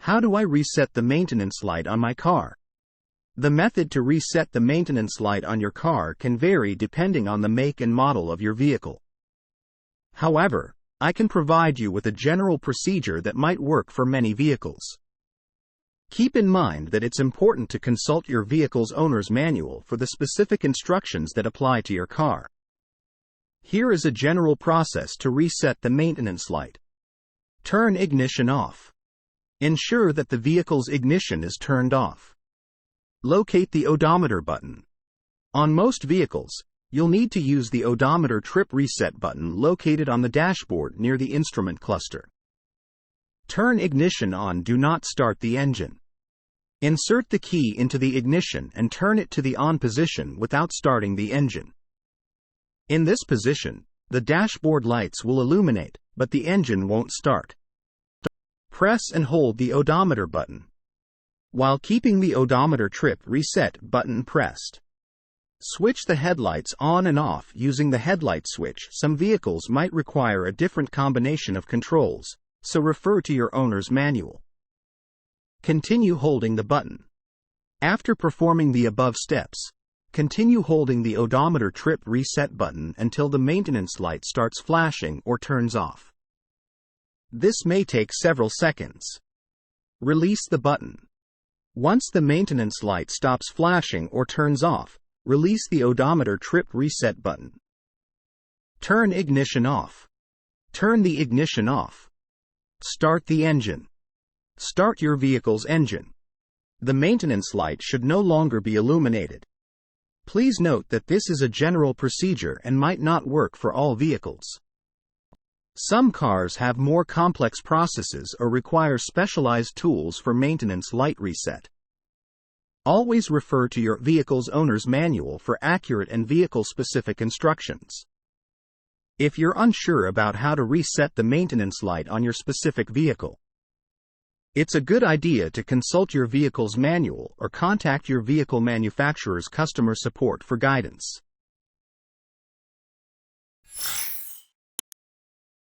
How do I reset the maintenance light on my car? The method to reset the maintenance light on your car can vary depending on the make and model of your vehicle. However, I can provide you with a general procedure that might work for many vehicles. Keep in mind that it's important to consult your vehicle's owner's manual for the specific instructions that apply to your car. Here is a general process to reset the maintenance light. Turn ignition off. Ensure that the vehicle's ignition is turned off. Locate the odometer button. On most vehicles, you'll need to use the odometer trip reset button located on the dashboard near the instrument cluster. Turn ignition on. Do not start the engine. Insert the key into the ignition and turn it to the on position without starting the engine. In this position, the dashboard lights will illuminate, but the engine won't start. Press and hold the odometer button, while keeping the odometer trip reset button pressed. Switch the headlights on and off using the headlight switch. Some vehicles might require a different combination of controls, so refer to your owner's manual. Continue holding the button. After performing the above steps, continue holding the odometer trip reset button until the maintenance light starts flashing or turns off. This may take several seconds. Release the button. Once the maintenance light stops flashing or turns off, release the odometer trip reset button. Turn ignition off. Turn the ignition off. Start the engine. Start your vehicle's engine. The maintenance light should no longer be illuminated. Please note that this is a general procedure and might not work for all vehicles. Some cars have more complex processes or require specialized tools for maintenance light reset. Always refer to your vehicle's owner's manual for accurate and vehicle-specific instructions. If you're unsure about how to reset the maintenance light on your specific vehicle, it's a good idea to consult your vehicle's manual or contact your vehicle manufacturer's customer support for guidance.